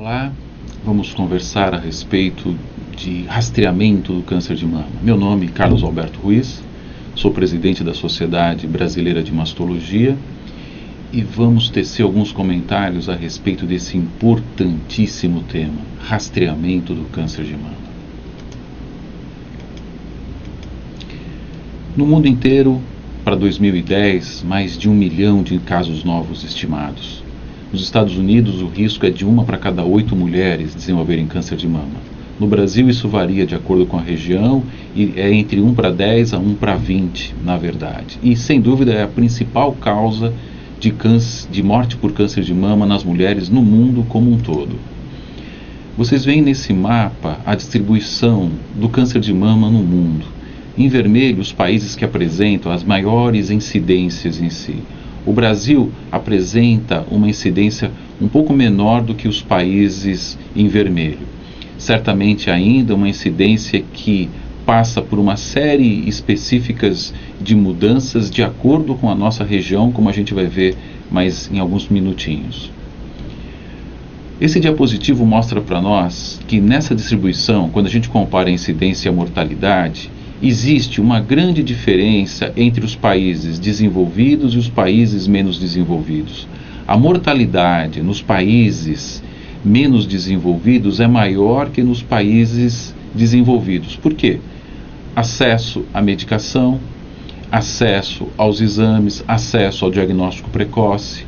Olá, vamos conversar a respeito de rastreamento do câncer de mama. Meu nome é Carlos Alberto Ruiz, sou presidente da Sociedade Brasileira de Mastologia e vamos tecer alguns comentários a respeito desse importantíssimo tema, rastreamento do câncer de mama. No mundo inteiro, para 2010, mais de 1 milhão de casos novos estimados. Nos Estados Unidos, o risco é de 1 para cada 8 mulheres desenvolverem câncer de mama. No Brasil, isso varia de acordo com a região e é entre 1 para 10 a 1 para 20, na verdade. E, sem dúvida, é a principal causa de morte por câncer de mama nas mulheres no mundo como um todo. Vocês veem nesse mapa a distribuição do câncer de mama no mundo. Em vermelho, os países que apresentam as maiores incidências em si. O Brasil apresenta uma incidência um pouco menor do que os países em vermelho. Certamente ainda uma incidência que passa por uma série específicas de mudanças de acordo com a nossa região, como a gente vai ver mais em alguns minutinhos. Esse diapositivo mostra para nós que nessa distribuição, quando a gente compara a incidência e a mortalidade, existe uma grande diferença entre os países desenvolvidos e os países menos desenvolvidos. A mortalidade nos países menos desenvolvidos é maior que nos países desenvolvidos. Por quê? Acesso à medicação, acesso aos exames, acesso ao diagnóstico precoce,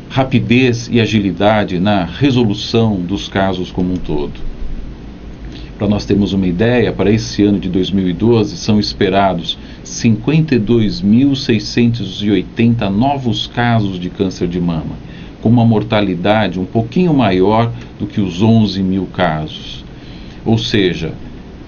rapidez e agilidade na resolução dos casos como um todo. Para nós termos uma ideia, para esse ano de 2012 são esperados 52.680 novos casos de câncer de mama, com uma mortalidade um pouquinho maior do que os 11 mil casos. Ou seja,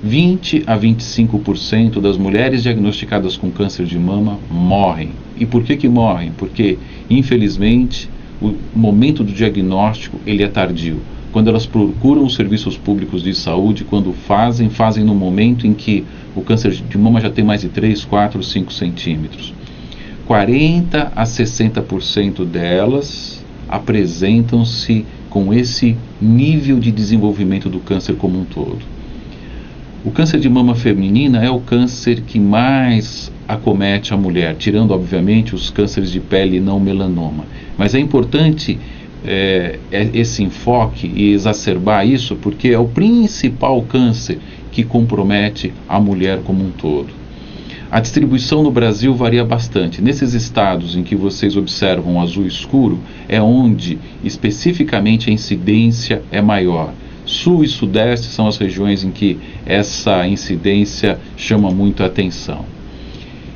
20 a 25% das mulheres diagnosticadas com câncer de mama morrem. E por que morrem? Porque, infelizmente, o momento do diagnóstico ele é tardio. Quando elas procuram os serviços públicos de saúde, quando fazem no momento em que o câncer de mama já tem mais de 3, 4, 5 centímetros. 40 a 60% delas apresentam-se com esse nível de desenvolvimento do câncer como um todo. O câncer de mama feminina é o câncer que mais acomete a mulher, tirando, obviamente, os cânceres de pele não melanoma. Mas é importante esse enfoque e exacerbar isso, porque é o principal câncer que compromete a mulher como um todo. A distribuição no Brasil varia bastante. Nesses estados em que vocês observam o azul escuro, é onde especificamente a incidência é maior. Sul e Sudeste são as regiões em que essa incidência chama muito a atenção.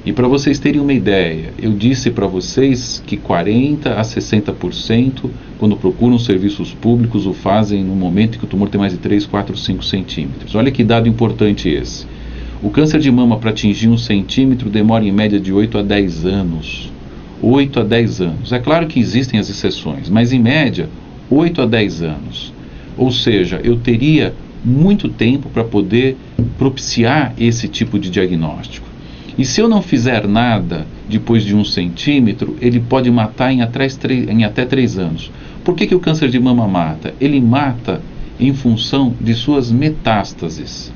E para vocês terem uma ideia, eu disse para vocês que 40 a 60%, quando procuram serviços públicos, o fazem no momento em que o tumor tem mais de 3, 4, 5 centímetros. Olha que dado importante esse. O câncer de mama para atingir 1 centímetro demora em média de 8 a 10 anos. 8 a 10 anos. É claro que existem as exceções, mas em média, 8 a 10 anos. Ou seja, eu teria muito tempo para poder propiciar esse tipo de diagnóstico. E se eu não fizer nada depois de 1 centímetro, ele pode matar em até 3 anos. Por que o câncer de mama mata? Ele mata em função de suas metástases.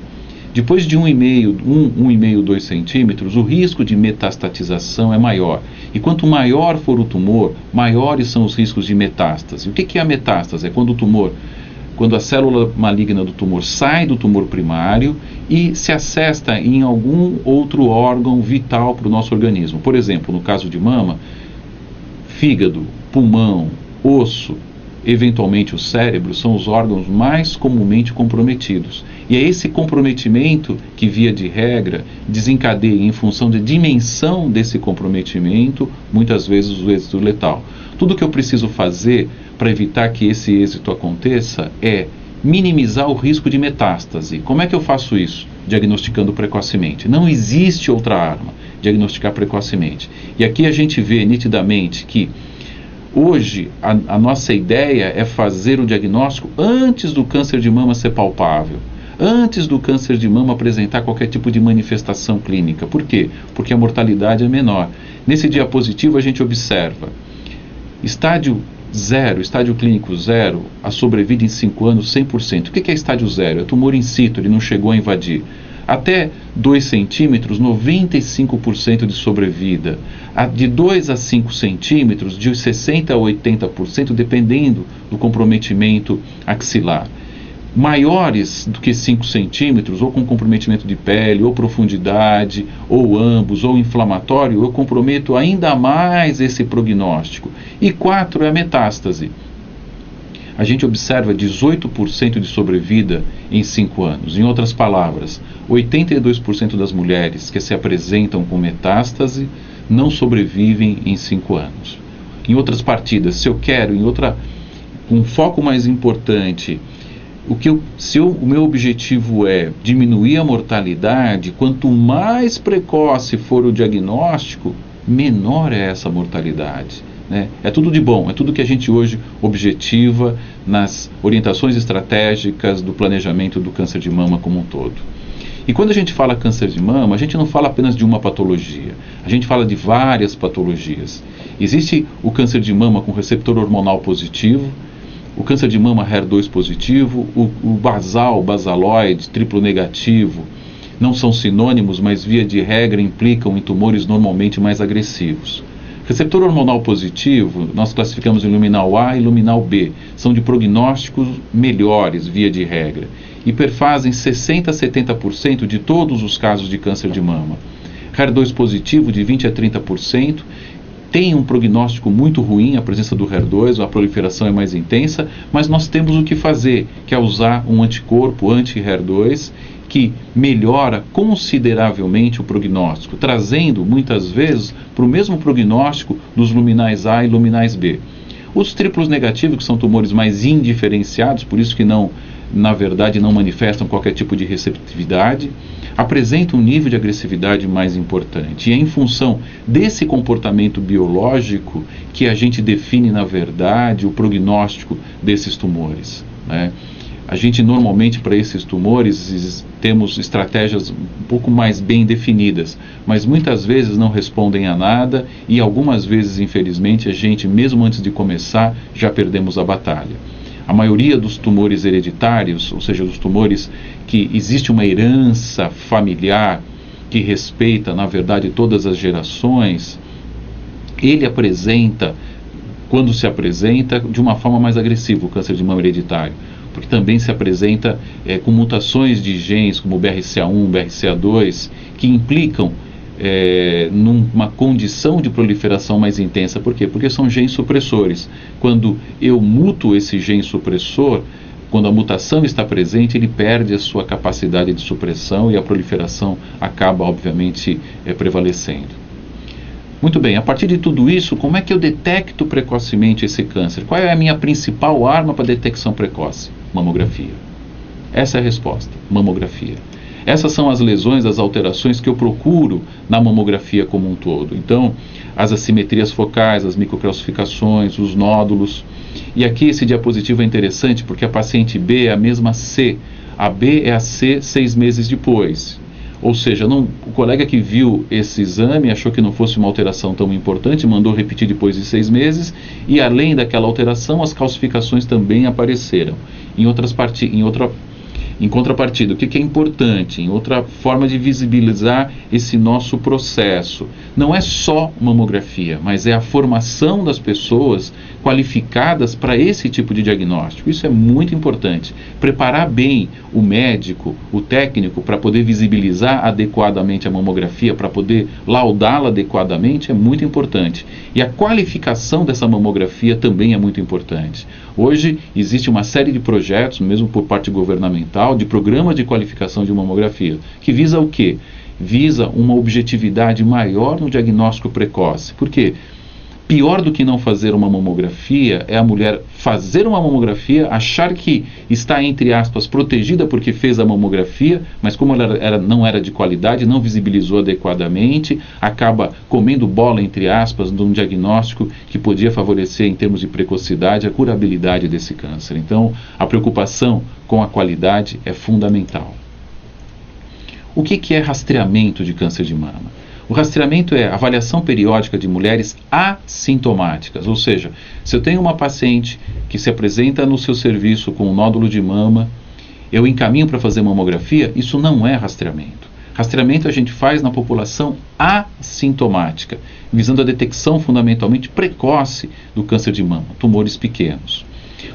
Depois de 1,5, 2 centímetros, o risco de metastatização é maior. E quanto maior for o tumor, maiores são os riscos de metástase. O que é a metástase? É quando a célula maligna do tumor sai do tumor primário e se acessa em algum outro órgão vital para o nosso organismo. Por exemplo, no caso de mama, fígado, pulmão, osso, eventualmente o cérebro, são os órgãos mais comumente comprometidos. E é esse comprometimento que, via de regra, desencadeia, em função da dimensão desse comprometimento, muitas vezes o êxito letal. Tudo que eu preciso fazer para evitar que esse êxito aconteça é minimizar o risco de metástase. Como é que eu faço isso? Diagnosticando precocemente. Não existe outra arma, diagnosticar precocemente. E aqui a gente vê nitidamente que hoje a nossa ideia é fazer o diagnóstico antes do câncer de mama ser palpável, antes do câncer de mama apresentar qualquer tipo de manifestação clínica. Por quê? Porque a mortalidade é menor. Nesse diapositivo a gente observa estádio 0, estádio clínico 0, a sobrevida em 5 anos 100%. O que é estádio 0? É tumor in situ, ele não chegou a invadir. Até 2 centímetros, 95% de sobrevida. De 2 a 5 centímetros, de 60% a 80%, dependendo do comprometimento axilar. Maiores do que 5 centímetros, ou com comprometimento de pele, ou profundidade, ou ambos, ou inflamatório, eu comprometo ainda mais esse prognóstico. E 4 é a metástase. A gente observa 18% de sobrevida em 5 anos. Em outras palavras, 82% das mulheres que se apresentam com metástase não sobrevivem em 5 anos. Em outras partidas, se eu quero, um foco mais importante, o meu objetivo é diminuir a mortalidade, quanto mais precoce for o diagnóstico, menor é essa mortalidade. É tudo de bom, é tudo que a gente hoje objetiva nas orientações estratégicas do planejamento do câncer de mama como um todo. E quando a gente fala câncer de mama, a gente não fala apenas de uma patologia, a gente fala de várias patologias. Existe o câncer de mama com receptor hormonal positivo, o câncer de mama HER2 positivo, o basaloide, triplo negativo, não são sinônimos, mas via de regra implicam em tumores normalmente mais agressivos. Receptor hormonal positivo, nós classificamos em luminal A e luminal B, são de prognósticos melhores, via de regra, e perfazem 60% a 70% de todos os casos de câncer de mama. HER2 positivo, de 20% a 30%, tem um prognóstico muito ruim, a presença do HER2, a proliferação é mais intensa, mas nós temos o que fazer, que é usar um anticorpo anti-HER2, que melhora consideravelmente o prognóstico, trazendo muitas vezes para o mesmo prognóstico dos luminais A e luminais B. Os triplos negativos, que são tumores mais indiferenciados, por isso que na verdade não manifestam qualquer tipo de receptividade, apresentam um nível de agressividade mais importante. E é em função desse comportamento biológico que a gente define, na verdade, o prognóstico desses tumores, A gente normalmente, para esses tumores, temos estratégias um pouco mais bem definidas, mas muitas vezes não respondem a nada e algumas vezes, infelizmente, a gente, mesmo antes de começar, já perdemos a batalha. A maioria dos tumores hereditários, ou seja, dos tumores que existe uma herança familiar que respeita, na verdade, todas as gerações, ele apresenta, quando se apresenta, de uma forma mais agressiva, o câncer de mama hereditário, porque também se apresenta com mutações de genes como o BRCA1, BRCA2, que implicam numa condição de proliferação mais intensa. Por quê? Porque são genes supressores. Quando eu muto esse gene supressor, quando a mutação está presente, ele perde a sua capacidade de supressão e a proliferação acaba, obviamente, prevalecendo. Muito bem, a partir de tudo isso, como é que eu detecto precocemente esse câncer? Qual é a minha principal arma para detecção precoce? Mamografia. Essa é a resposta, mamografia. Essas são as lesões, as alterações que eu procuro na mamografia como um todo. Então, as assimetrias focais, as microcalcificações, os nódulos. E aqui esse diapositivo é interessante porque a paciente B é a mesma C. A B é a C 6 meses depois. Ou seja, o colega que viu esse exame achou que não fosse uma alteração tão importante, mandou repetir depois de 6 meses, e além daquela alteração, as calcificações também apareceram. Em contrapartida, o que é importante? Em outra forma de visibilizar esse nosso processo, não é só mamografia, mas é a formação das pessoas qualificadas para esse tipo de diagnóstico. Isso é muito importante. Preparar bem o médico, o técnico, para poder visibilizar adequadamente a mamografia, para poder laudá-la adequadamente, é muito importante. E a qualificação dessa mamografia também é muito importante. Hoje existe uma série de projetos, mesmo por parte governamental, de programas de qualificação de mamografia, que visa o quê? Visa uma objetividade maior no diagnóstico precoce. Por quê? Pior do que não fazer uma mamografia é a mulher fazer uma mamografia, achar que está, entre aspas, protegida porque fez a mamografia, mas como ela não era de qualidade, não visibilizou adequadamente, acaba comendo bola, entre aspas, de um diagnóstico que podia favorecer, em termos de precocidade, a curabilidade desse câncer. Então, a preocupação com a qualidade é fundamental. O que é rastreamento de câncer de mama? O rastreamento é a avaliação periódica de mulheres assintomáticas, ou seja, se eu tenho uma paciente que se apresenta no seu serviço com um nódulo de mama, eu encaminho para fazer mamografia, isso não é rastreamento. Rastreamento a gente faz na população assintomática, visando a detecção fundamentalmente precoce do câncer de mama, tumores pequenos.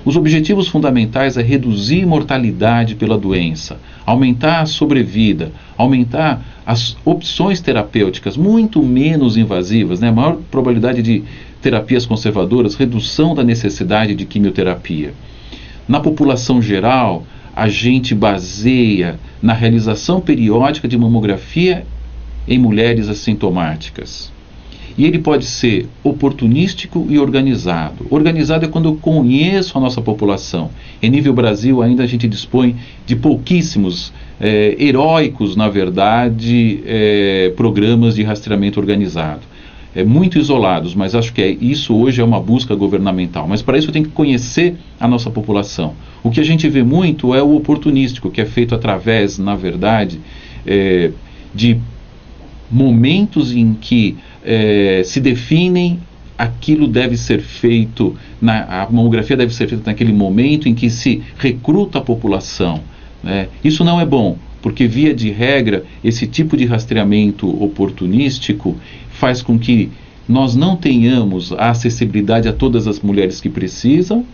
Os objetivos fundamentais é reduzir mortalidade pela doença, aumentar a sobrevida, aumentar as opções terapêuticas muito menos invasivas, né? Maior probabilidade de terapias conservadoras, redução da necessidade de quimioterapia. Na população geral, a gente baseia na realização periódica de mamografia em mulheres assintomáticas. E ele pode ser oportunístico e organizado. Organizado é quando eu conheço a nossa população. Em nível Brasil, ainda a gente dispõe de pouquíssimos, heróicos, na verdade, programas de rastreamento organizado. Muito isolados, mas acho que isso hoje é uma busca governamental. Mas para isso eu tenho que conhecer a nossa população. O que a gente vê muito é o oportunístico, que é feito através, na verdade, de momentos em que se definem aquilo deve ser feito, a mamografia deve ser feita naquele momento em que se recruta a população. Isso não é bom, porque via de regra, esse tipo de rastreamento oportunístico faz com que nós não tenhamos a acessibilidade a todas as mulheres que precisam.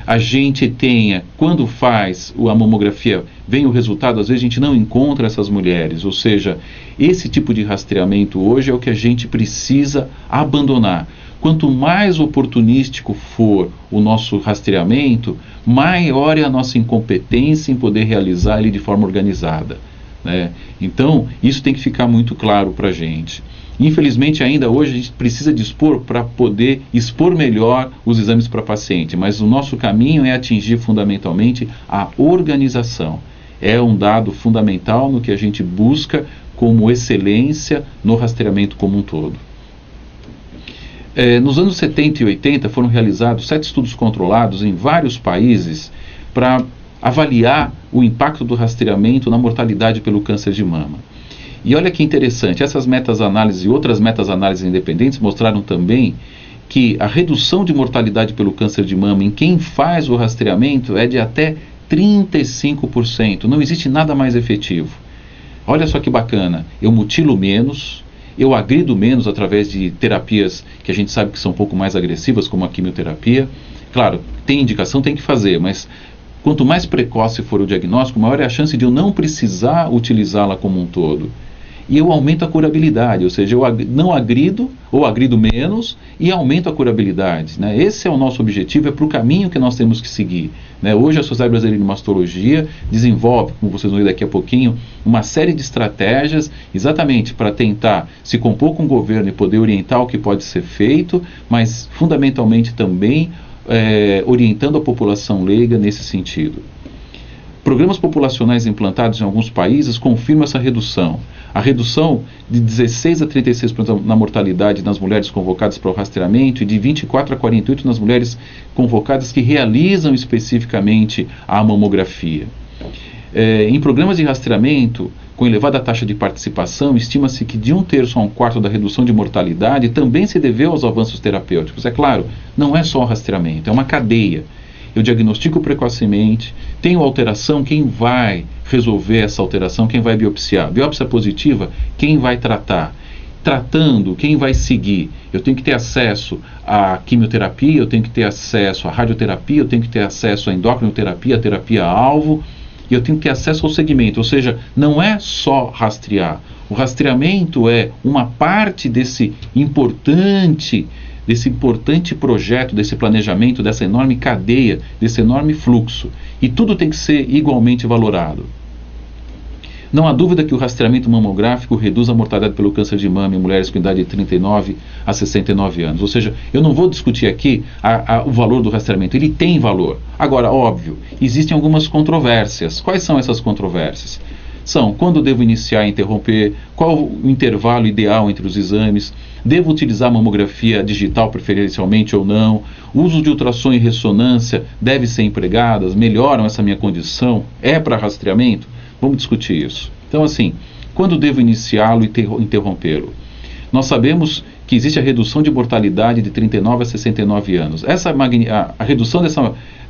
A gente tenha, quando faz a mamografia, vem o resultado, às vezes a gente não encontra essas mulheres, ou seja, esse tipo de rastreamento hoje é o que a gente precisa abandonar. Quanto mais oportunístico for o nosso rastreamento, maior é a nossa incompetência em poder realizar ele de forma organizada, né? Então, isso tem que ficar muito claro para a gente. Infelizmente, ainda hoje a gente precisa dispor para poder expor melhor os exames para paciente, mas o nosso caminho é atingir fundamentalmente a organização. É um dado fundamental no que a gente busca como excelência no rastreamento como um todo. Nos anos 70 e 80 foram realizados 7 estudos controlados em vários países para avaliar o impacto do rastreamento na mortalidade pelo câncer de mama. E olha que interessante, essas meta-análises e outras meta-análises independentes mostraram também que a redução de mortalidade pelo câncer de mama em quem faz o rastreamento é de até 35%. Não existe nada mais efetivo. Olha só que bacana, eu mutilo menos, eu agrido menos através de terapias que a gente sabe que são um pouco mais agressivas, como a quimioterapia. Claro, tem indicação, tem que fazer, mas quanto mais precoce for o diagnóstico, maior é a chance de eu não precisar utilizá-la como um todo. E eu aumento a curabilidade, ou seja, eu não agrido, ou agrido menos, e aumento a curabilidade, né? Esse é o nosso objetivo, é para o caminho que nós temos que seguir, né? Hoje a Sociedade Brasileira de Mastologia desenvolve, como vocês vão ver daqui a pouquinho, uma série de estratégias exatamente para tentar se compor com o governo e poder orientar o que pode ser feito, mas fundamentalmente também orientando a população leiga nesse sentido. Programas populacionais implantados em alguns países confirmam essa redução. A redução de 16% a 36% na mortalidade nas mulheres convocadas para o rastreamento e de 24% a 48% nas mulheres convocadas que realizam especificamente a mamografia. Em programas de rastreamento, com elevada taxa de participação, estima-se que de 1/3 a 1/4 da redução de mortalidade também se deveu aos avanços terapêuticos. É claro, não é só o rastreamento, é uma cadeia. Eu diagnostico precocemente, tenho alteração, quem vai resolver essa alteração, quem vai biopsiar? Biópsia positiva, quem vai tratar? Tratando, quem vai seguir? Eu tenho que ter acesso à quimioterapia, eu tenho que ter acesso à radioterapia, eu tenho que ter acesso à endocrinoterapia, à terapia-alvo, e eu tenho que ter acesso ao segmento, ou seja, não é só rastrear. O rastreamento é uma parte desse importante projeto, desse planejamento, dessa enorme cadeia, desse enorme fluxo. E tudo tem que ser igualmente valorado. Não há dúvida que o rastreamento mamográfico reduz a mortalidade pelo câncer de mama em mulheres com idade de 39 a 69 anos. Ou seja, eu não vou discutir aqui o valor do rastreamento, ele tem valor. Agora, óbvio, existem algumas controvérsias. Quais são essas controvérsias? São quando devo iniciar e interromper, qual o intervalo ideal entre os exames, devo utilizar a mamografia digital preferencialmente ou não, o uso de ultrassom e ressonância deve ser empregadas, melhoram essa minha condição, é para rastreamento? Vamos discutir isso. Então, assim, quando devo iniciá-lo e interrompê-lo? Nós sabemos que existe a redução de mortalidade de 39 a 69 anos. A redução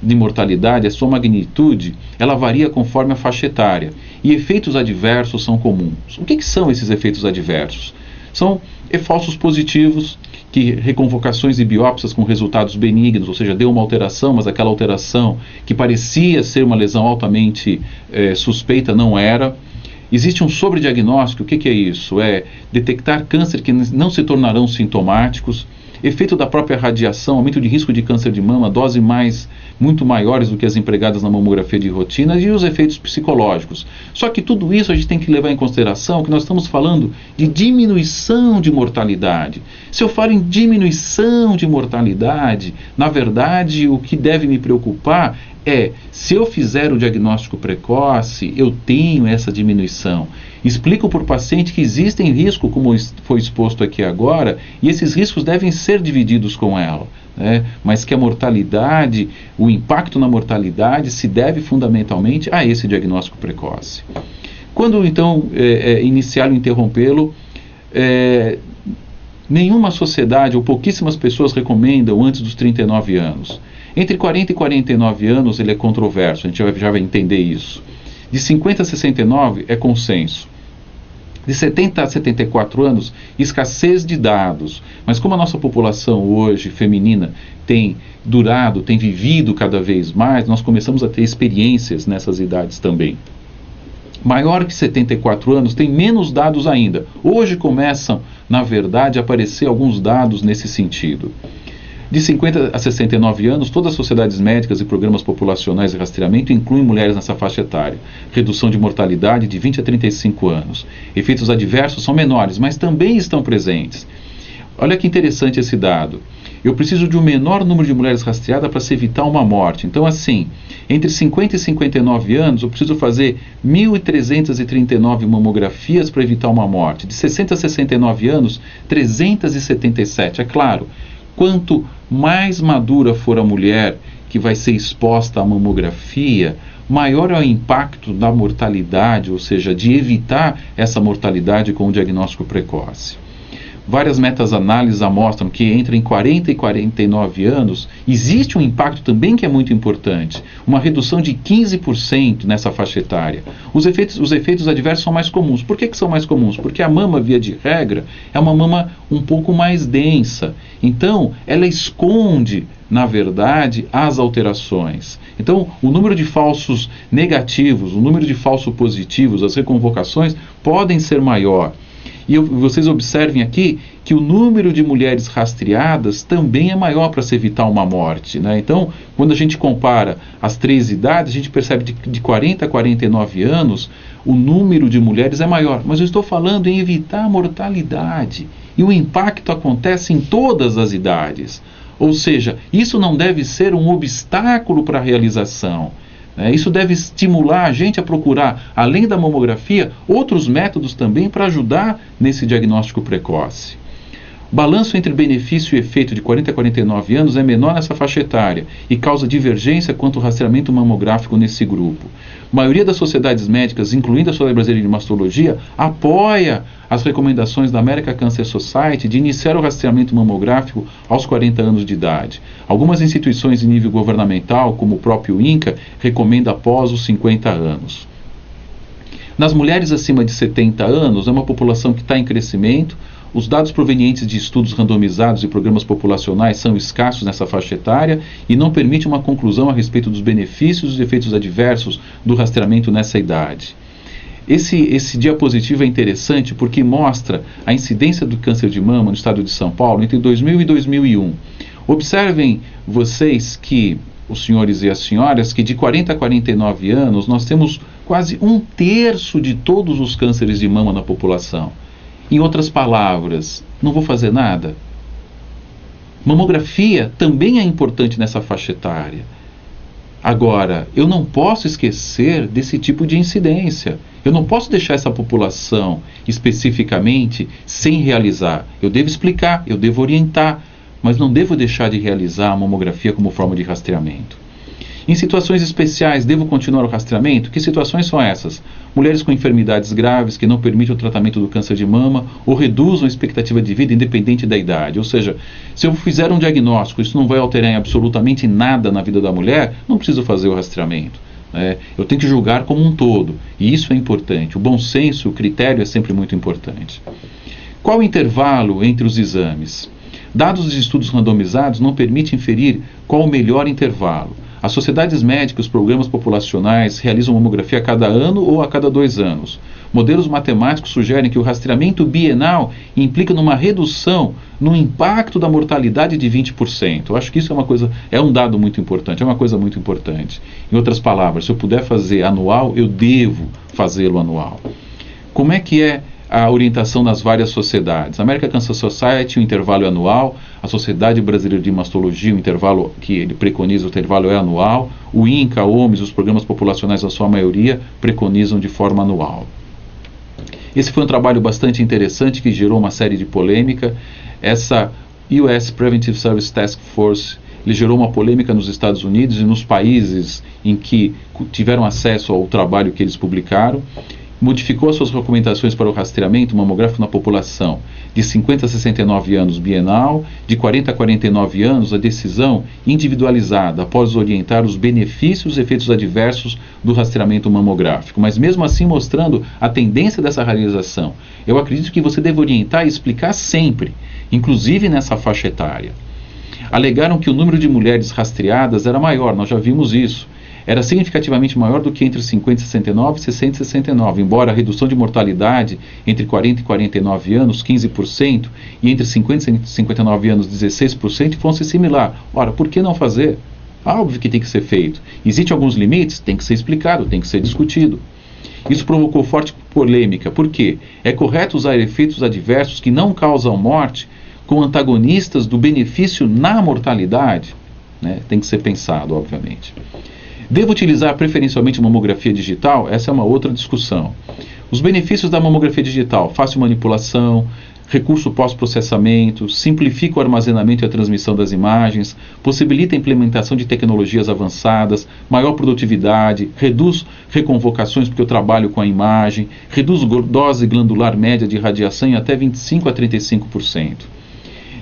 de mortalidade, a sua magnitude, ela varia conforme a faixa etária. E efeitos adversos são comuns. O que são esses efeitos adversos? São falsos positivos, que reconvocações e biópsias com resultados benignos, ou seja, deu uma alteração, mas aquela alteração que parecia ser uma lesão altamente suspeita não era. Existe um sobrediagnóstico. O que é isso? É detectar câncer que não se tornarão sintomáticos, efeito da própria radiação, aumento de risco de câncer de mama, dose muito maiores do que as empregadas na mamografia de rotina, e os efeitos psicológicos. Só que tudo isso a gente tem que levar em consideração que nós estamos falando de diminuição de mortalidade. Se eu falo em diminuição de mortalidade, na verdade o que deve me preocupar é, se eu fizer o diagnóstico precoce, eu tenho essa diminuição. Explico para o paciente que existem riscos, como foi exposto aqui agora, e esses riscos devem ser divididos com ela, né? Mas que a mortalidade, o impacto na mortalidade se deve fundamentalmente a esse diagnóstico precoce. Quando então iniciar ou interrompê-lo, nenhuma sociedade ou pouquíssimas pessoas recomendam antes dos 39 anos. Entre 40 e 49 anos ele é controverso, a gente já vai entender isso. De 50 a 69 é consenso. De 70 a 74 anos, escassez de dados. Mas como a nossa população hoje, feminina, tem vivido cada vez mais, nós começamos a ter experiências nessas idades também. Maior que 74 anos, tem menos dados ainda. Hoje começam, na verdade, a aparecer alguns dados nesse sentido. De 50 a 69 anos, todas as sociedades médicas e programas populacionais de rastreamento incluem mulheres nessa faixa etária. Redução de mortalidade de 20 a 35 anos. Efeitos adversos são menores, mas também estão presentes. Olha que interessante esse dado. Eu preciso de um menor número de mulheres rastreadas para se evitar uma morte. Então, assim, entre 50 e 59 anos, eu preciso fazer 1.339 mamografias para evitar uma morte. De 60 a 69 anos, 377. É claro, quanto mais madura for a mulher que vai ser exposta à mamografia, maior é o impacto da mortalidade, ou seja, de evitar essa mortalidade com o diagnóstico precoce. Várias meta-análises mostram que entre 40 e 49 anos existe um impacto também que é muito importante, uma redução de 15% nessa faixa etária. Os efeitos adversos são mais comuns. Por que são mais comuns? Porque a mama, via de regra, é uma mama um pouco mais densa. Então, ela esconde, na verdade, as alterações. Então, o número de falsos negativos, o número de falsos positivos, as reconvocações podem ser maior. E vocês observem aqui que o número de mulheres rastreadas também é maior para se evitar uma morte, né? Então, quando a gente compara as três idades, a gente percebe de 40 a 49 anos, o número de mulheres é maior. Mas eu estou falando em evitar a mortalidade. E o impacto acontece em todas as idades. Ou seja, isso não deve ser um obstáculo para a realização. Isso deve estimular a gente a procurar, além da mamografia, outros métodos também para ajudar nesse diagnóstico precoce. O balanço entre benefício e efeito de 40 a 49 anos é menor nessa faixa etária e causa divergência quanto ao rastreamento mamográfico nesse grupo. A maioria das sociedades médicas, incluindo a Sociedade Brasileira de Mastologia, apoia as recomendações da American Cancer Society de iniciar o rastreamento mamográfico aos 40 anos de idade. Algumas instituições em nível governamental, como o próprio INCA, recomendam após os 50 anos. Nas mulheres acima de 70 anos, é uma população que está em crescimento. Os dados provenientes de estudos randomizados e programas populacionais são escassos nessa faixa etária e não permitem uma conclusão a respeito dos benefícios e dos efeitos adversos do rastreamento nessa idade. Esse diapositivo é interessante porque mostra a incidência do câncer de mama no estado de São Paulo entre 2000 e 2001. Observem vocês que, os senhores e as senhoras, que de 40 a 49 anos nós temos quase 1/3 de todos os cânceres de mama na população. Em outras palavras, não vou fazer nada? Mamografia também é importante nessa faixa etária. Agora, eu não posso esquecer desse tipo de incidência. Eu não posso deixar essa população especificamente sem realizar. Eu devo explicar, eu devo orientar, mas não devo deixar de realizar a mamografia como forma de rastreamento. Em situações especiais, devo continuar o rastreamento? Que situações são essas? Mulheres com enfermidades graves que não permitem o tratamento do câncer de mama ou reduzam a expectativa de vida independente da idade. Ou seja, se eu fizer um diagnóstico, isso não vai alterar em absolutamente nada na vida da mulher, não preciso fazer o rastreamento. Eu tenho que julgar como um todo, e isso é importante. O bom senso, o critério é sempre muito importante. Qual o intervalo entre os exames? Dados de estudos randomizados não permitem inferir qual o melhor intervalo. As sociedades médicas, os programas populacionais realizam mamografia a cada ano ou a cada 2 anos. Modelos matemáticos sugerem que o rastreamento bienal implica numa redução no impacto da mortalidade de 20%. Eu acho que isso é um dado muito importante, é uma coisa muito importante. Em outras palavras, se eu puder fazer anual, eu devo fazê-lo anual. Como é que é a orientação nas várias sociedades? A American Cancer Society, o intervalo é anual. A Sociedade Brasileira de Mastologia, o intervalo que ele preconiza, o intervalo é anual. O INCA, a OMS, os programas populacionais, na sua maioria, preconizam de forma anual. Esse foi um trabalho bastante interessante que gerou uma série de polêmica. Essa US Preventive Service Task Force gerou uma polêmica nos Estados Unidos e nos países em que tiveram acesso ao trabalho que eles publicaram. Modificou as suas recomendações para o rastreamento mamográfico na população de 50 a 69 anos bienal, de 40 a 49 anos a decisão individualizada após orientar os benefícios e efeitos adversos do rastreamento mamográfico, mas mesmo assim mostrando a tendência dessa realização. Eu acredito que você deve orientar e explicar sempre, inclusive nessa faixa etária. Alegaram que o número de mulheres rastreadas era maior, nós já vimos isso. Era significativamente maior do que entre 50 e 69 e 60 e 69, embora a redução de mortalidade entre 40 e 49 anos, 15%, e entre 50 e 59 anos, 16%, fosse similar. Ora, por que não fazer? Óbvio que tem que ser feito. Existem alguns limites? Tem que ser explicado, tem que ser discutido. Isso provocou forte polêmica. Por quê? É correto usar efeitos adversos que não causam morte como antagonistas do benefício na mortalidade? Tem que ser pensado, obviamente. Devo utilizar preferencialmente mamografia digital? Essa é uma outra discussão. Os benefícios da mamografia digital: fácil manipulação, recurso pós-processamento, simplifica o armazenamento e a transmissão das imagens, possibilita a implementação de tecnologias avançadas, maior produtividade, reduz reconvocações porque eu trabalho com a imagem, reduz dose glandular média de radiação em até 25 a 35%.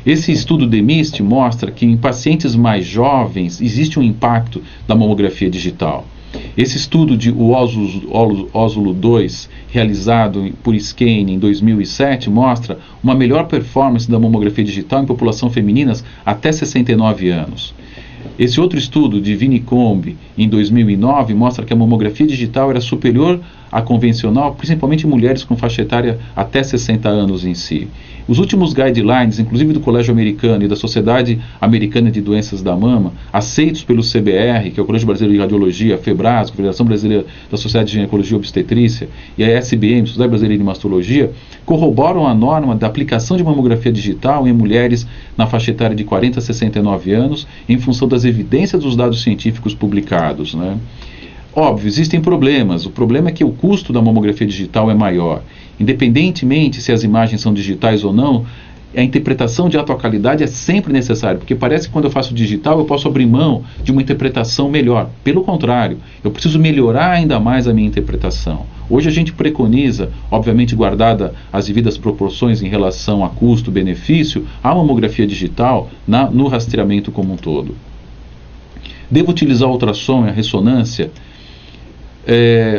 Esse estudo DEMIST mostra que em pacientes mais jovens existe um impacto da mamografia digital. Esse estudo de Ózulo 2, realizado por Skene em 2007, mostra uma melhor performance da mamografia digital em população femininas até 69 anos. Esse outro estudo de Vinicombe, em 2009, mostra que a mamografia digital era superior à convencional, principalmente em mulheres com faixa etária até 60 anos em si. Os últimos guidelines, inclusive do Colégio Americano e da Sociedade Americana de Doenças da Mama, aceitos pelo CBR, que é o Colégio Brasileiro de Radiologia, a FEBRAS, a Federação Brasileira da Sociedade de Ginecologia e Obstetrícia, e a SBM, Sociedade Brasileira de Mastologia, corroboram a norma da aplicação de mamografia digital em mulheres na faixa etária de 40 a 69 anos, em função das evidências dos dados científicos publicados, Óbvio, existem problemas. O problema é que o custo da mamografia digital é maior. Independentemente se as imagens são digitais ou não, a interpretação de alta qualidade é sempre necessária, porque parece que quando eu faço digital eu posso abrir mão de uma interpretação melhor. Pelo contrário, eu preciso melhorar ainda mais a minha interpretação. Hoje a gente preconiza, obviamente guardada as devidas proporções em relação a custo-benefício, a mamografia digital no rastreamento como um todo. Devo utilizar o ultrassom e a ressonância?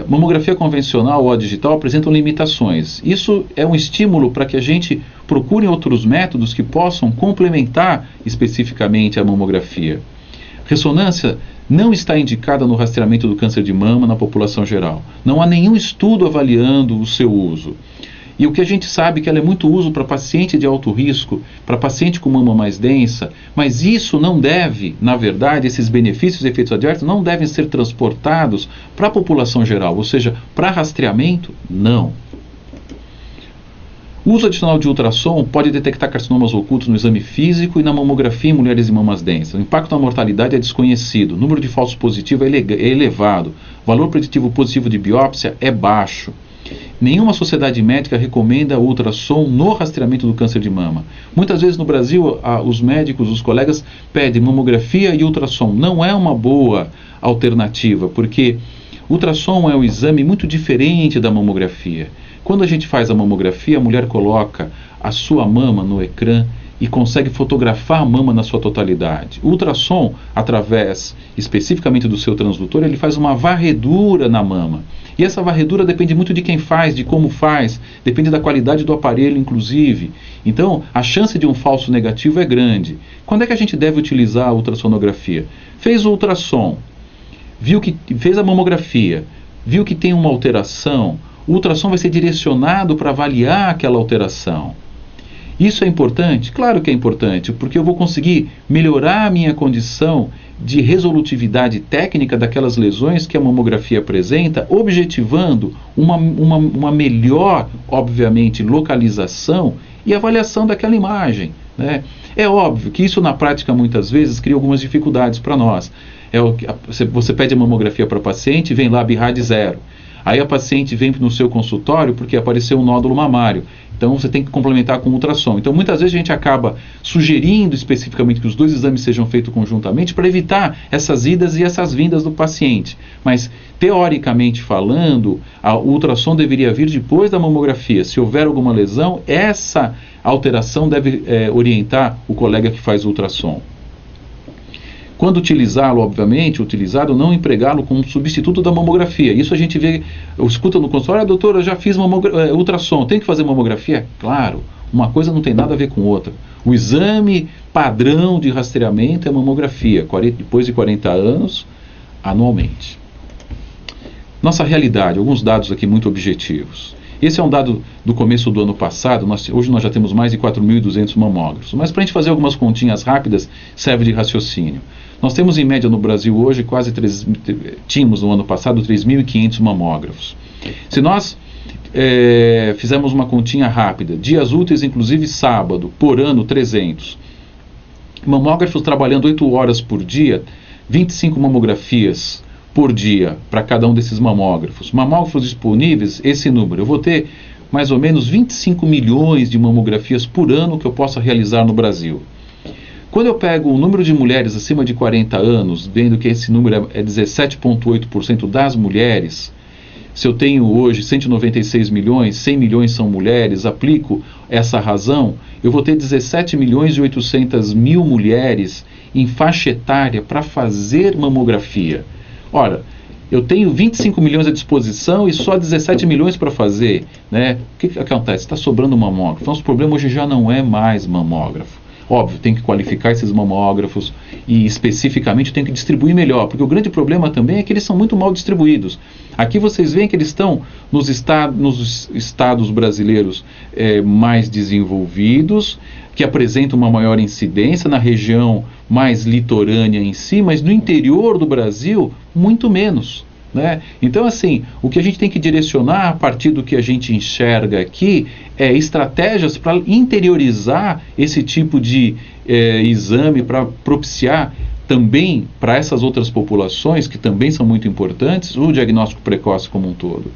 Mamografia convencional ou a digital apresentam limitações. Isso é um estímulo para que a gente procure outros métodos que possam complementar especificamente a mamografia. Ressonância não está indicada no rastreamento do câncer de mama na população geral. Não há nenhum estudo avaliando o seu uso. E o que a gente sabe é que ela é muito uso para paciente de alto risco, para paciente com mama mais densa, mas isso não deve, na verdade, esses benefícios e efeitos adversos não devem ser transportados para a população geral, ou seja, para rastreamento, não. O uso adicional de ultrassom pode detectar carcinomas ocultos no exame físico e na mamografia em mulheres de mamas densas. O impacto na mortalidade é desconhecido, o número de falsos positivos é elevado, o valor preditivo positivo de biópsia é baixo. Nenhuma sociedade médica recomenda ultrassom no rastreamento do câncer de mama. Muitas vezes no Brasil, os médicos, os colegas pedem mamografia e ultrassom. Não é uma boa alternativa, porque ultrassom é um exame muito diferente da mamografia. Quando a gente faz a mamografia, a mulher coloca a sua mama no ecrã e consegue fotografar a mama na sua totalidade. O ultrassom, através especificamente do seu transdutor, ele faz uma varredura na mama. E essa varredura depende muito de quem faz, de como faz, depende da qualidade do aparelho, inclusive. Então, a chance de um falso negativo é grande. Quando é que a gente deve utilizar a ultrassonografia? Fez o ultrassom, fez a mamografia, viu que tem uma alteração, o ultrassom vai ser direcionado para avaliar aquela alteração. Isso é importante? Claro que é importante, porque eu vou conseguir melhorar a minha condição de resolutividade técnica daquelas lesões que a mamografia apresenta, objetivando uma melhor, obviamente, localização e avaliação daquela imagem, né? É óbvio que isso na prática muitas vezes cria algumas dificuldades para nós. Você pede a mamografia para a paciente e vem lá BIRAD 0. Aí a paciente vem no seu consultório porque apareceu um nódulo mamário. Então você tem que complementar com ultrassom. Então muitas vezes a gente acaba sugerindo especificamente que os dois exames sejam feitos conjuntamente para evitar essas idas e essas vindas do paciente. Mas teoricamente falando, o ultrassom deveria vir depois da mamografia. Se houver alguma lesão, essa alteração deve orientar o colega que faz o ultrassom. Quando utilizá-lo, obviamente, não empregá-lo como substituto da mamografia. Isso a gente vê, escuta no consultório, doutor, eu já fiz ultrassom, tem que fazer mamografia? Claro, uma coisa não tem nada a ver com outra. O exame padrão de rastreamento é a mamografia, depois de 40 anos, anualmente. Nossa realidade, alguns dados aqui muito objetivos. Esse é um dado do começo do ano passado, hoje nós já temos mais de 4.200 mamógrafos, mas para a gente fazer algumas continhas rápidas, serve de raciocínio. Nós temos em média no Brasil hoje, tínhamos no ano passado 3.500 mamógrafos. Se nós fizermos uma continha rápida, dias úteis, inclusive sábado, por ano 300. Mamógrafos trabalhando 8 horas por dia, 25 mamografias por dia para cada um desses mamógrafos. Mamógrafos disponíveis, esse número. Eu vou ter mais ou menos 25 milhões de mamografias por ano que eu possa realizar no Brasil. Quando eu pego o número de mulheres acima de 40 anos, vendo que esse número é 17,8% das mulheres, se eu tenho hoje 196 milhões, 100 milhões são mulheres, aplico essa razão, eu vou ter 17 milhões e 800 mil mulheres em faixa etária para fazer mamografia. Ora, eu tenho 25 milhões à disposição e só 17 milhões para fazer, né? O que acontece? Está sobrando mamógrafo. Então, o problema hoje já não é mais mamógrafo. Óbvio, tem que qualificar esses mamógrafos e especificamente tem que distribuir melhor, porque o grande problema também é que eles são muito mal distribuídos. Aqui vocês veem que eles estão nos estados brasileiros mais desenvolvidos, que apresentam uma maior incidência, na região mais litorânea em si, mas no interior do Brasil, muito menos, né? Então, assim, o que a gente tem que direcionar a partir do que a gente enxerga aqui é estratégias para interiorizar esse tipo de exame, para propiciar também para essas outras populações, que também são muito importantes, o diagnóstico precoce como um todo.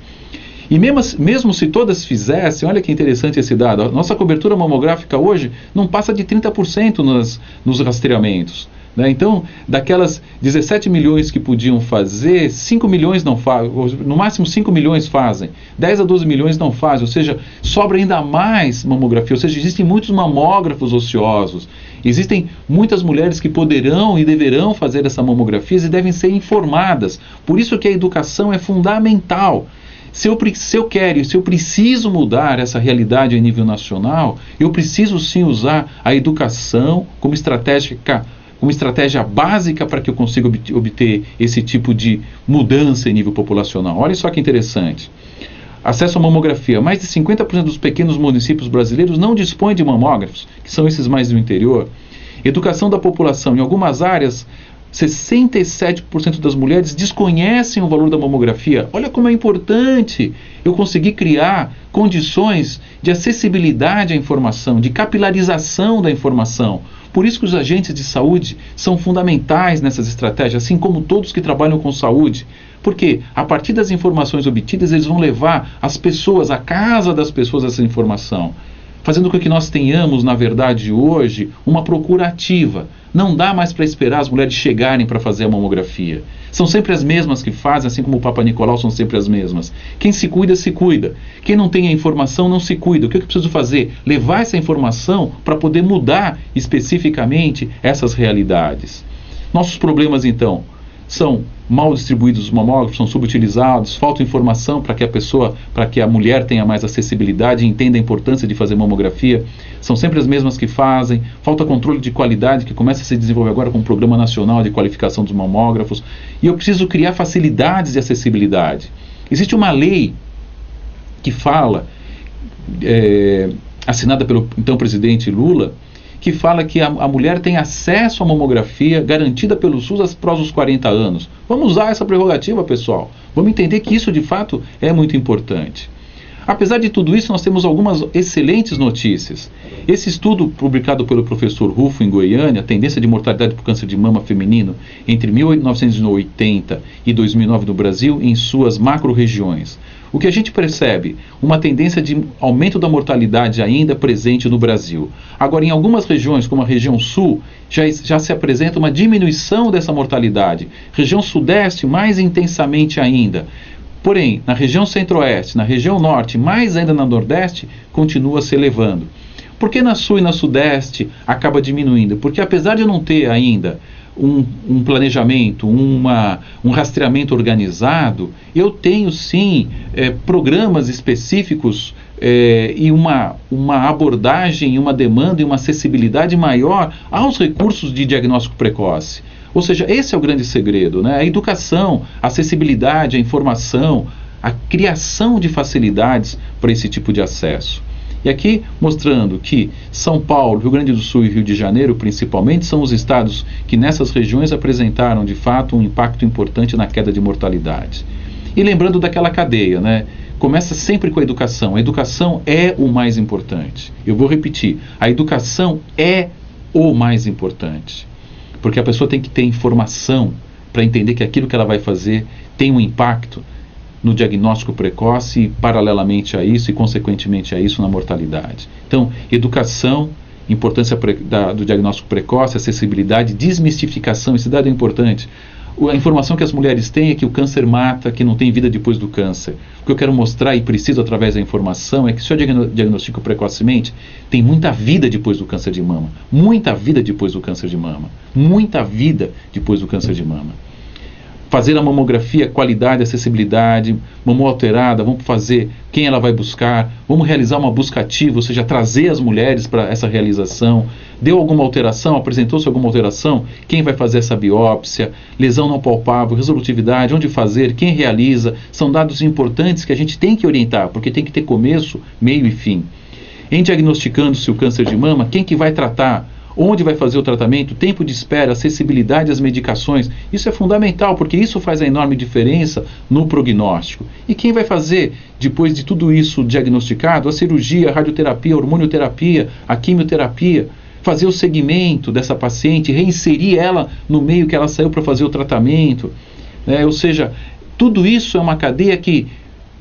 E mesmo se todas fizessem, olha que interessante esse dado, a nossa cobertura mamográfica hoje não passa de 30% nos rastreamentos, né? Então, daquelas 17 milhões que podiam fazer, 5 milhões não fazem, no máximo 5 milhões fazem, 10 a 12 milhões não fazem, ou seja, sobra ainda mais mamografia, ou seja, existem muitos mamógrafos ociosos, existem muitas mulheres que poderão e deverão fazer essa mamografia e devem ser informadas, por isso que a educação é fundamental. Se eu preciso mudar essa realidade a nível nacional, eu preciso sim usar a educação como estratégia básica para que eu consiga obter esse tipo de mudança em nível populacional. Olha só que interessante. Acesso à mamografia. Mais de 50% dos pequenos municípios brasileiros não dispõem de mamógrafos, que são esses mais do interior. Educação da população. Em algumas áreas, 67% das mulheres desconhecem o valor da mamografia. Olha como é importante eu conseguir criar condições de acessibilidade à informação, de capilarização da informação. Por isso que os agentes de saúde são fundamentais nessas estratégias, assim como todos que trabalham com saúde. Porque a partir das informações obtidas, eles vão levar as pessoas, a casa das pessoas, essa informação. Fazendo com que nós tenhamos, na verdade, hoje, uma procura ativa. Não dá mais para esperar as mulheres chegarem para fazer a mamografia. São sempre as mesmas que fazem, assim como o Papa Nicolau são sempre as mesmas. Quem se cuida, se cuida. Quem não tem a informação, não se cuida. O que eu preciso fazer? Levar essa informação para poder mudar especificamente essas realidades. Nossos problemas, então, são mal distribuídos os mamógrafos, são subutilizados, falta informação para que a mulher tenha mais acessibilidade e entenda a importância de fazer mamografia. São sempre as mesmas que fazem, falta controle de qualidade, que começa a se desenvolver agora com o Programa Nacional de Qualificação dos Mamógrafos, e eu preciso criar facilidades de acessibilidade. Existe uma lei que fala, assinada pelo então presidente Lula, que fala que a mulher tem acesso à mamografia garantida pelo SUS após os 40 anos. Vamos usar essa prerrogativa, pessoal. Vamos entender que isso, de fato, é muito importante. Apesar de tudo isso, nós temos algumas excelentes notícias. Esse estudo publicado pelo professor Rufo em Goiânia, Tendência de Mortalidade por Câncer de Mama Feminino entre 1980 e 2009 no Brasil, em suas macro-regiões. O que a gente percebe? Uma tendência de aumento da mortalidade ainda presente no Brasil. Agora, em algumas regiões, como a região sul, já se apresenta uma diminuição dessa mortalidade. Região sudeste, mais intensamente ainda. Porém, na região centro-oeste, na região norte, mais ainda na nordeste, continua se elevando. Por que na sul e na sudeste acaba diminuindo? Porque apesar de não ter ainda um planejamento, um rastreamento organizado, eu tenho sim programas específicos e uma abordagem, uma demanda e uma acessibilidade maior aos recursos de diagnóstico precoce. Ou seja, esse é o grande segredo, né? A educação, a acessibilidade, a informação, a criação de facilidades para esse tipo de acesso. E aqui mostrando que São Paulo, Rio Grande do Sul e Rio de Janeiro, principalmente, são os estados que nessas regiões apresentaram, de fato, um impacto importante na queda de mortalidade. E lembrando daquela cadeia, né? Começa sempre com a educação. A educação é o mais importante. Eu vou repetir, a educação é o mais importante. Porque a pessoa tem que ter informação para entender que aquilo que ela vai fazer tem um impacto no diagnóstico precoce e, paralelamente a isso e consequentemente a isso, na mortalidade. Então, educação, importância do diagnóstico precoce, acessibilidade, desmistificação, esse dado é importante. A informação que as mulheres têm é que o câncer mata, que não tem vida depois do câncer. O que eu quero mostrar e preciso através da informação é que se eu diagnostico precocemente, tem muita vida depois do câncer de mama. Muita vida depois do câncer de mama. Muita vida depois do câncer de mama. Fazer a mamografia, qualidade, acessibilidade, mamô alterada, vamos fazer quem ela vai buscar, vamos realizar uma busca ativa, ou seja, trazer as mulheres para essa realização. Deu alguma alteração, apresentou-se alguma alteração, quem vai fazer essa biópsia, lesão não palpável, resolutividade, onde fazer, quem realiza, são dados importantes que a gente tem que orientar, porque tem que ter começo, meio e fim. Em diagnosticando-se o câncer de mama, quem que vai tratar? Onde vai fazer o tratamento, tempo de espera, acessibilidade às medicações, isso é fundamental, porque isso faz a enorme diferença no prognóstico. E quem vai fazer, depois de tudo isso diagnosticado, a cirurgia, a radioterapia, a hormonioterapia, a quimioterapia, fazer o segmento dessa paciente, reinserir ela no meio que ela saiu para fazer o tratamento, ou seja, tudo isso é uma cadeia que,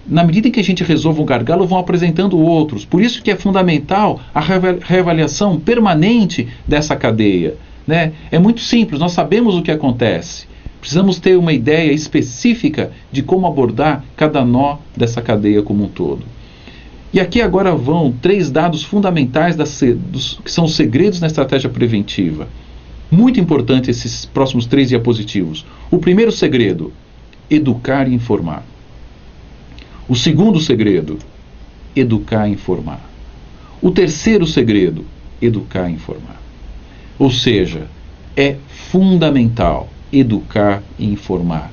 na medida em que a gente resolve um gargalo, vão apresentando outros. Por isso que é fundamental a reavaliação permanente dessa cadeia, né? É muito simples, nós sabemos o que acontece. Precisamos ter uma ideia específica de como abordar cada nó dessa cadeia como um todo. E aqui agora vão 3 dados fundamentais que são os segredos na estratégia preventiva. Muito importante esses próximos 3 diapositivos. O primeiro segredo, educar e informar. O segundo segredo, educar e informar. O terceiro segredo, educar e informar. Ou seja, é fundamental educar e informar,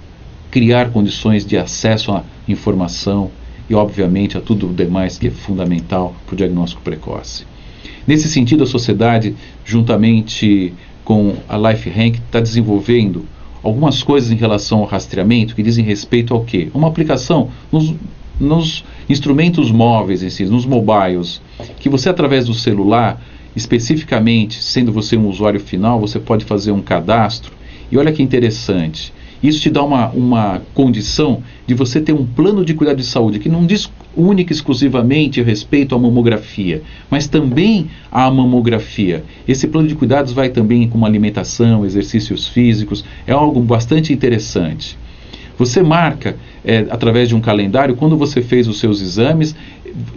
criar condições de acesso à informação e, obviamente, a tudo o demais que é fundamental para o diagnóstico precoce. Nesse sentido, a sociedade, juntamente com a Life Rank, está desenvolvendo algumas coisas em relação ao rastreamento que dizem respeito ao quê? Uma aplicação nos instrumentos móveis em si, nos mobiles, que você, através do celular, especificamente, sendo você um usuário final, você pode fazer um cadastro. E olha que interessante, isso te dá uma condição de você ter um plano de cuidado de saúde que não diz única e exclusivamente a respeito à mamografia, mas também à mamografia. Esse plano de cuidados vai também com uma alimentação, exercícios físicos, é algo bastante interessante. Você marca, através de um calendário, quando você fez os seus exames,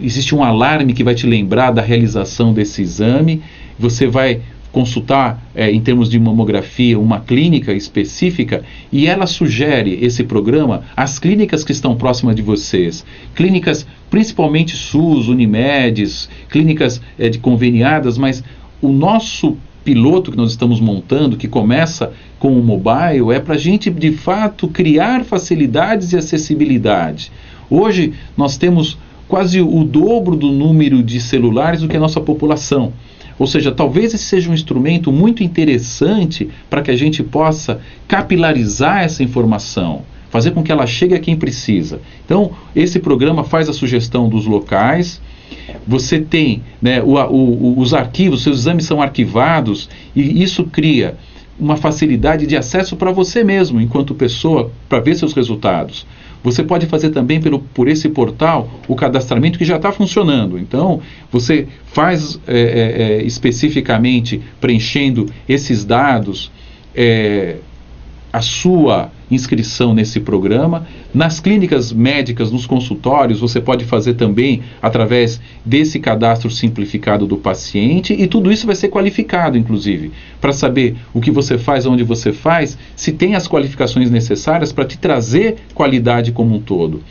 existe um alarme que vai te lembrar da realização desse exame, você vai consultar, em termos de mamografia, uma clínica específica e ela sugere esse programa às clínicas que estão próximas de vocês. Clínicas, principalmente SUS, Unimedes, clínicas de conveniadas, mas o nosso piloto que nós estamos montando, que começa com o mobile, é para a gente, de fato, criar facilidades e acessibilidade. Hoje, nós temos quase o dobro do número de celulares do que a nossa população. Ou seja, talvez esse seja um instrumento muito interessante para que a gente possa capilarizar essa informação, fazer com que ela chegue a quem precisa. Então, esse programa faz a sugestão dos locais, você tem, né, os arquivos, seus exames são arquivados e isso cria uma facilidade de acesso para você mesmo, enquanto pessoa, para ver seus resultados. Você pode fazer também por esse portal o cadastramento que já está funcionando. Então, você faz especificamente preenchendo esses dados, a sua inscrição nesse programa. Nas clínicas médicas, nos consultórios, você pode fazer também através desse cadastro simplificado do paciente e tudo isso vai ser qualificado, inclusive, para saber o que você faz, onde você faz, se tem as qualificações necessárias para te trazer qualidade como um todo.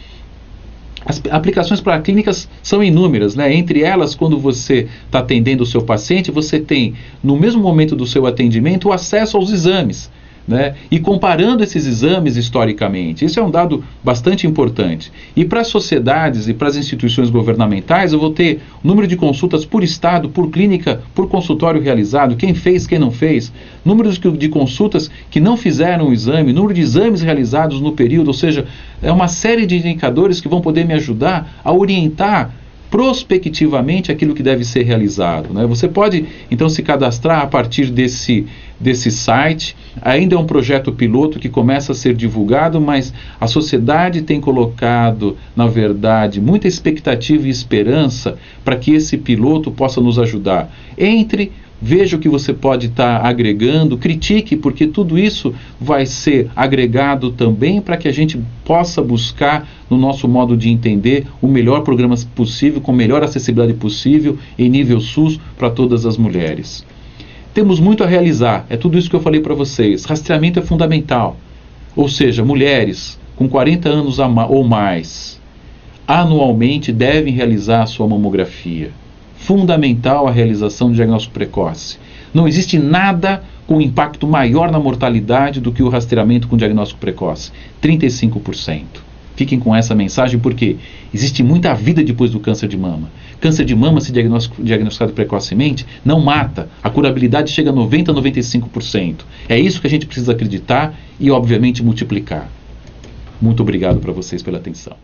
As aplicações para clínicas são inúmeras, né? Entre elas, quando você está atendendo o seu paciente, você tem, no mesmo momento do seu atendimento, o acesso aos exames, né? E comparando esses exames historicamente, isso é um dado bastante importante. E para as sociedades e para as instituições governamentais, eu vou ter o número de consultas por estado, por clínica, por consultório realizado, quem fez, quem não fez, números de consultas que não fizeram o exame, número de exames realizados no período, ou seja, é uma série de indicadores que vão poder me ajudar a orientar prospectivamente aquilo que deve ser realizado, né? Você pode então se cadastrar a partir desse site. Ainda é um projeto piloto que começa a ser divulgado, mas a sociedade tem colocado, na verdade, muita expectativa e esperança para que esse piloto possa nos ajudar. Veja o que você pode estar agregando, critique, porque tudo isso vai ser agregado também para que a gente possa buscar, no nosso modo de entender, o melhor programa possível, com a melhor acessibilidade possível, em nível SUS, para todas as mulheres. Temos muito a realizar, é tudo isso que eu falei para vocês. Rastreamento é fundamental, ou seja, mulheres com 40 anos ou mais, anualmente devem realizar a sua mamografia. Fundamental a realização de diagnóstico precoce. Não existe nada com impacto maior na mortalidade do que o rastreamento com diagnóstico precoce, 35%. Fiquem com essa mensagem porque existe muita vida depois do câncer de mama. Câncer de mama, se diagnosticado precocemente, não mata. A curabilidade chega a 90% a 95%. É isso que a gente precisa acreditar e, obviamente, multiplicar. Muito obrigado para vocês pela atenção.